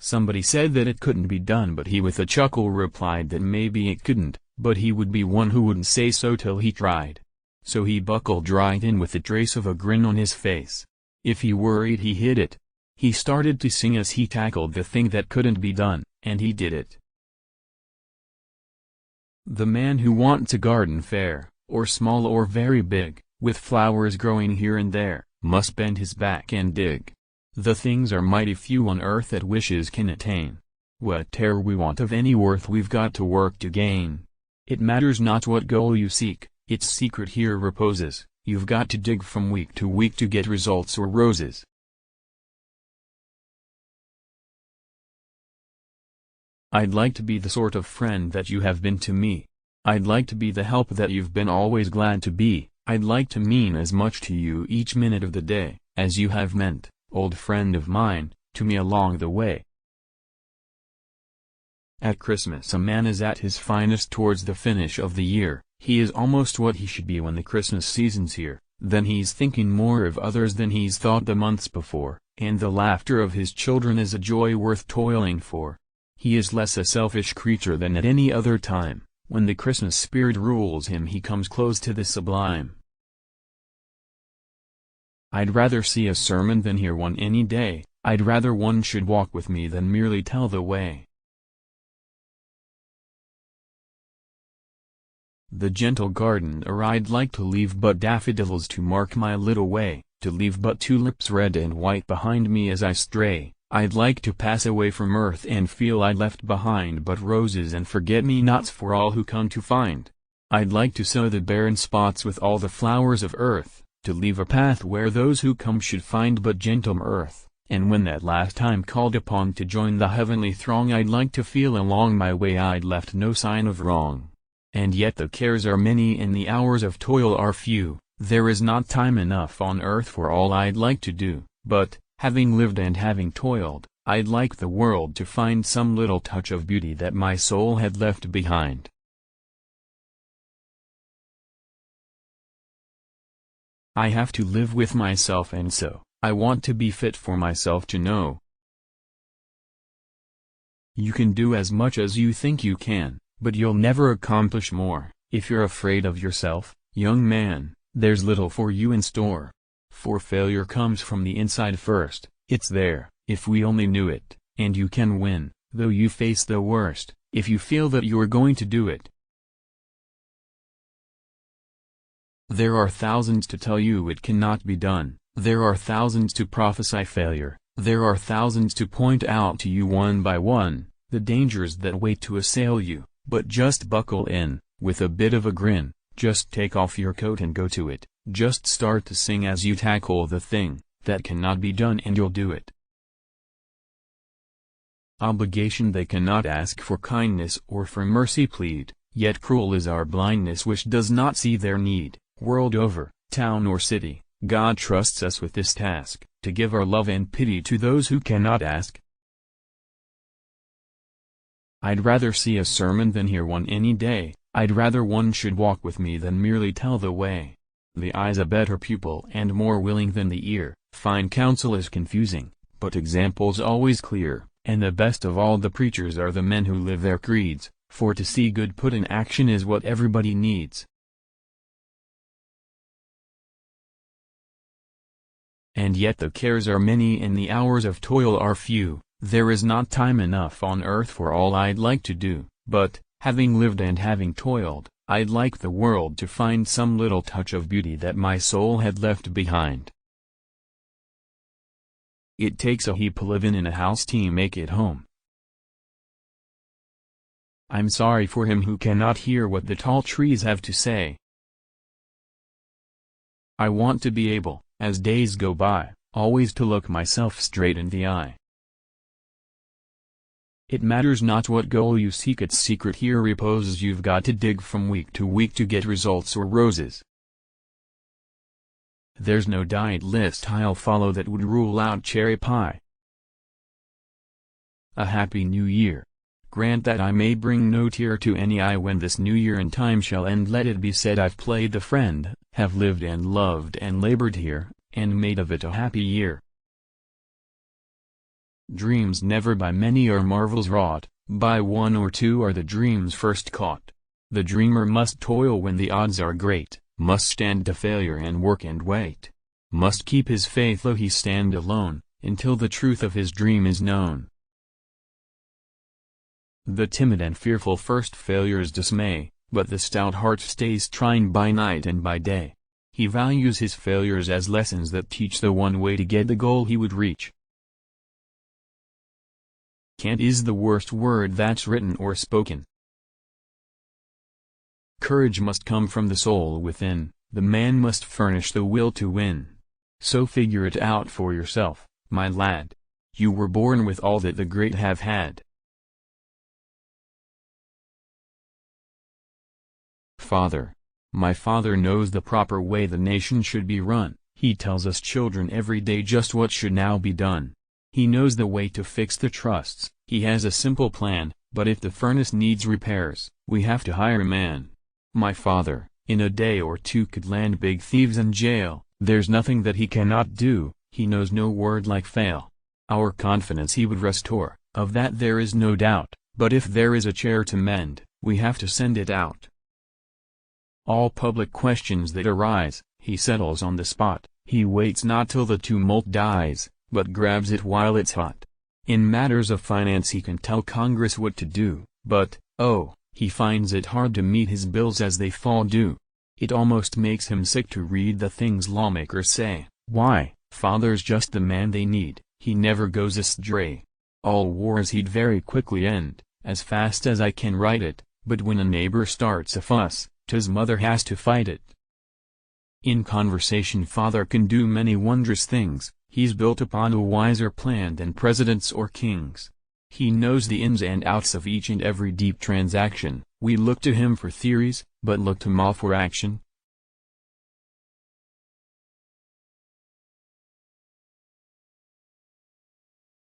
Somebody said that it couldn't be done, but he with a chuckle replied that maybe it couldn't, but he would be one who wouldn't say so till he tried. So he buckled right in with a trace of a grin on his face. If he worried, he hid it. He started to sing as he tackled the thing that couldn't be done, and he did it. The man who wants a garden fair, or small or very big, with flowers growing here and there, must bend his back and dig. The things are mighty few on earth that wishes can attain. Whate'er we want of any worth we've got to work to gain. It matters not what goal you seek, its secret here reposes. You've got to dig from week to get results or roses. I'd like to be the sort of friend that you have been to me. I'd like to be the help that you've been always glad to be. I'd like to mean as much to you each minute of the day, as you have meant, old friend of mine, to me along the way. At Christmas a man is at his finest towards the finish of the year. He is almost what he should be when the Christmas season's here. Then he's thinking more of others than he's thought the months before, and the laughter of his children is a joy worth toiling for. He is less a selfish creature than at any other time. When the Christmas spirit rules him, he comes close to the sublime. I'd rather see a sermon than hear one any day. I'd rather one should walk with me than merely tell the way. The gentle gardener I'd like to leave but daffodils to mark my little way, to leave but tulips red and white behind me as I stray. I'd like to pass away from earth and feel I'd left behind but roses and forget-me-nots for all who come to find. I'd like to sow the barren spots with all the flowers of earth, to leave a path where those who come should find but gentle mirth, and when that last time called upon to join the heavenly throng, I'd like to feel along my way I'd left no sign of wrong. And yet the cares are many and the hours of toil are few. There is not time enough on earth for all I'd like to do, but, having lived and having toiled, I'd like the world to find some little touch of beauty that my soul had left behind. I have to live with myself, and so, I want to be fit for myself to know. You can do as much as you think you can, but you'll never accomplish more. If you're afraid of yourself, young man, there's little for you in store. For failure comes from the inside first. It's there, if we only knew it, and you can win, though you face the worst, if you feel that you're going to do it. There are thousands to tell you it cannot be done. There are thousands to prophesy failure. There are thousands to point out to you one by one the dangers that wait to assail you. But just buckle in, with a bit of a grin. Just take off your coat and go to it. Just start to sing as you tackle the thing that cannot be done, and you'll do it. Obligation they cannot ask, for kindness or for mercy plead, yet cruel is our blindness which does not see their need. World over, town or city, God trusts us with this task, to give our love and pity to those who cannot ask. I'd rather see a sermon than hear one any day. I'd rather one should walk with me than merely tell the way. The eye's a better pupil and more willing than the ear. Fine counsel is confusing, but example's always clear, and the best of all the preachers are the men who live their creeds, for to see good put in action is what everybody needs. And yet the cares are many and the hours of toil are few. There is not time enough on earth for all I'd like to do, but, having lived and having toiled, I'd like the world to find some little touch of beauty that my soul had left behind. It takes a heap livin' in a house to make it home. I'm sorry for him who cannot hear what the tall trees have to say. I want to be able, as days go by, always to look myself straight in the eye. It matters not what goal you seek, its secret here reposes. You've got to dig from week to get results or roses. There's no diet list I'll follow that would rule out cherry pie. A happy new year. Grant that I may bring no tear to any eye when this new year and time shall end. Let it be said I've played the friend, have lived and loved and labored here, and made of it a happy year. Dreams never by many are marvels wrought, by one or two are the dreams first caught. The dreamer must toil when the odds are great, must stand to failure and work and wait. Must keep his faith though he stand alone, until the truth of his dream is known. The timid and fearful first failures dismay, but the stout heart stays trying by night and by day. He values his failures as lessons that teach the one way to get the goal he would reach. Can't is the worst word that's written or spoken. Courage must come from the soul within, the man must furnish the will to win. So figure it out for yourself, my lad. You were born with all that the great have had. Father. My father knows the proper way the nation should be run. He tells us children every day just what should now be done. He knows the way to fix the trusts. He has a simple plan, but if the furnace needs repairs, we have to hire a man. My father, in a day or two could land big thieves in jail. There's nothing that he cannot do, he knows no word like fail. Our confidence he would restore, of that there is no doubt, but if there is a chair to mend, we have to send it out. All public questions that arise, he settles on the spot. He waits not till the tumult dies, but grabs it while it's hot. In matters of finance he can tell Congress what to do, but, oh, he finds it hard to meet his bills as they fall due. It almost makes him sick to read the things lawmakers say. Why, father's just the man they need, he never goes astray. All wars he'd very quickly end, as fast as I can write it, but when a neighbor starts a fuss, 'tis mother has to fight it. In conversation father can do many wondrous things, he's built upon a wiser plan than presidents or kings. He knows the ins and outs of each and every deep transaction. We look to him for theories, but look to Ma for action.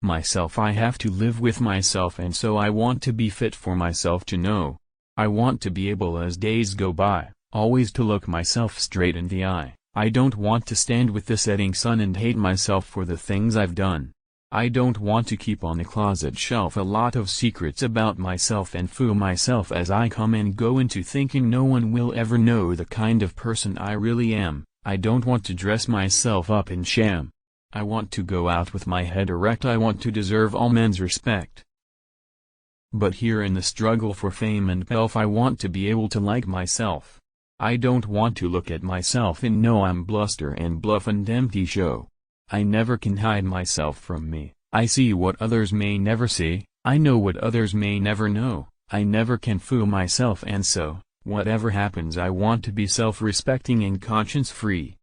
Myself I have to live with myself, and so I want to be fit for myself to know. I want to be able as days go by, always to look myself straight in the eye. I don't want to stand with the setting sun and hate myself for the things I've done. I don't want to keep on the closet shelf a lot of secrets about myself and fool myself as I come and go into thinking no one will ever know the kind of person I really am. I don't want to dress myself up in sham. I want to go out with my head erect. I want to deserve all men's respect. But here in the struggle for fame and pelf I want to be able to like myself. I don't want to look at myself and know I'm bluster and bluff and empty show. I never can hide myself from me. I see what others may never see, I know what others may never know. I never can fool myself, and so, whatever happens I want to be self-respecting and conscience-free.